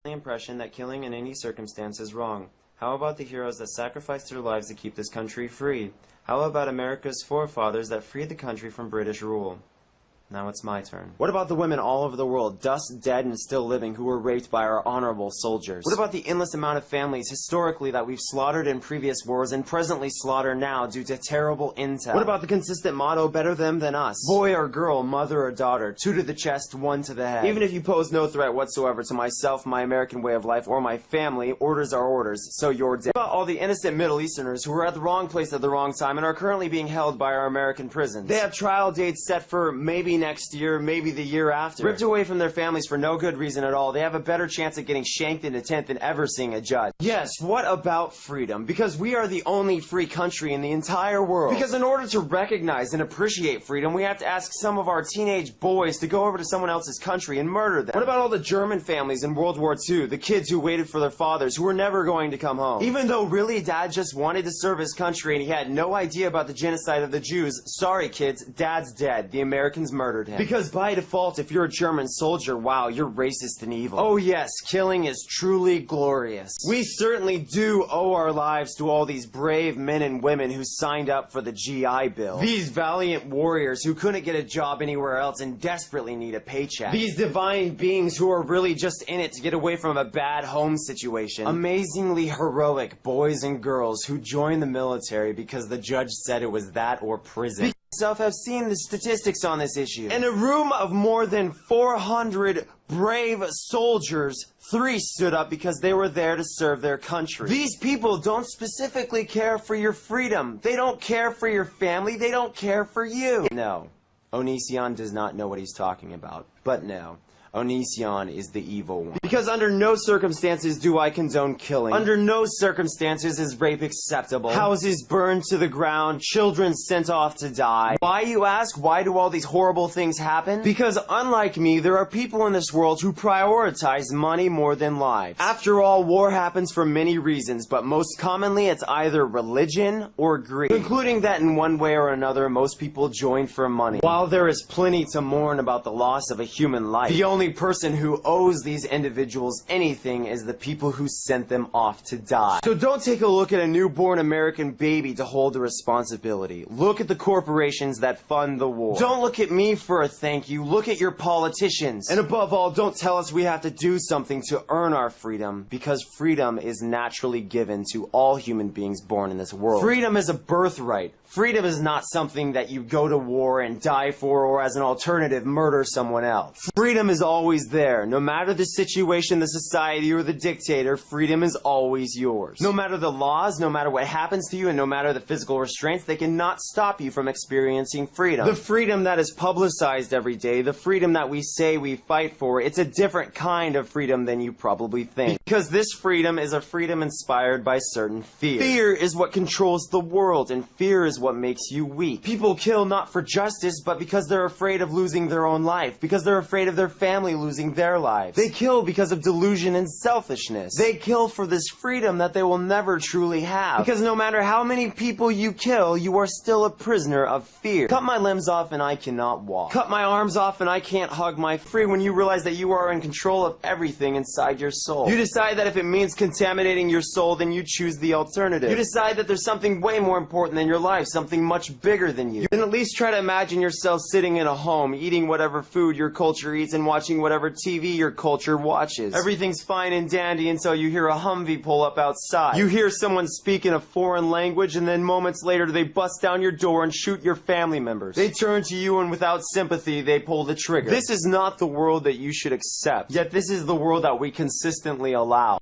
The impression that killing in any circumstance is wrong. How about the heroes that sacrificed their lives to keep this country free? How about America's forefathers that freed the country from British rule? Now it's my turn. What about the women all over the world, dust, dead, and still living, who were raped by our honorable soldiers? What about the endless amount of families historically that we've slaughtered in previous wars and presently slaughter now due to terrible intel? What about the consistent motto, better them than us? Boy or girl, mother or daughter, 2 to the chest, 1 to the head. Even if you pose no threat whatsoever to myself, my American way of life, or my family, orders are orders, so you're dead. What about all the innocent Middle Easterners who were at the wrong place at the wrong time and are currently being held by our American prisons? They have trial dates set for maybe next year, maybe the year after. Ripped away from their families for no good reason at all. They have a better chance at getting shanked in a tent than ever seeing a judge. Yes, what about freedom? Because we are the only free country in the entire world. Because in order to recognize and appreciate freedom, we have to ask some of our teenage boys to go over to someone else's country and murder them. What about all the German families in World War II? The kids who waited for their fathers, who were never going to come home. Even though really Dad just wanted to serve his country and he had no idea about the genocide of the Jews, sorry kids, Dad's dead. The Americans murdered him. Because by default, if you're a German soldier, wow, you're racist and evil. Oh yes, killing is truly glorious. We certainly do owe our lives to all these brave men and women who signed up for the GI Bill. These valiant warriors who couldn't get a job anywhere else and desperately need a paycheck. These divine beings who are really just in it to get away from a bad home situation. Amazingly heroic boys and girls who joined the military because the judge said it was that or prison. Have seen the statistics on this issue. In a room of more than 400 brave soldiers, 3 stood up because they were there to serve their country. These people don't specifically care for your freedom. They don't care for your family. They don't care for you. No, Onision does not know what he's talking about. But no, Onision is the evil one. Because under no circumstances do I condone killing. Under no circumstances is rape acceptable. Houses burned to the ground, children sent off to die. Why, you ask? Why do all these horrible things happen? Because unlike me, there are people in this world who prioritize money more than lives. After all, war happens for many reasons, but most commonly it's either religion or greed. Concluding that in one way or another, most people join for money. While there is plenty to mourn about the loss of a human life, the only person who owes these individuals anything is the people who sent them off to die. So don't take a look at a newborn American baby to hold the responsibility. Look at the corporations that fund the war. Don't look at me for a thank you. Look at your politicians. And above all, don't tell us we have to do something to earn our freedom, because freedom is naturally given to all human beings born in this world. Freedom is a birthright. Freedom is not something that you go to war and die for, or as an alternative, murder someone else. Freedom is always there. No matter the situation, the society, or the dictator, freedom is always yours. No matter the laws, no matter what happens to you, and no matter the physical restraints, they cannot stop you from experiencing freedom. The freedom that is publicized every day, the freedom that we say we fight for, it's a different kind of freedom than you probably think. Because this freedom is a freedom inspired by certain fear. Fear is what controls the world, and fear is what makes you weak. People kill not for justice, but because they're afraid of losing their own life, because they're afraid of their family losing their lives. They kill because of delusion and selfishness. They kill for this freedom that they will never truly have. Because no matter how many people you kill, you are still a prisoner of fear. Cut my limbs off and I cannot walk. Cut my arms off and I can't hug my free when you realize that you are in control of everything inside your soul. You decide that if it means contaminating your soul, then you choose the alternative. You decide that there's something way more important than your life, something much bigger than you. Then at least try to imagine yourself sitting in a home, eating whatever food your culture eats and watching whatever TV your culture watches. Everything's fine and dandy until you hear a Humvee pull up outside. You hear someone speak in a foreign language, and then moments later they bust down your door and shoot your family members. They turn to you and without sympathy they pull the trigger. This is not the world that you should accept, yet this is the world that we consistently allow.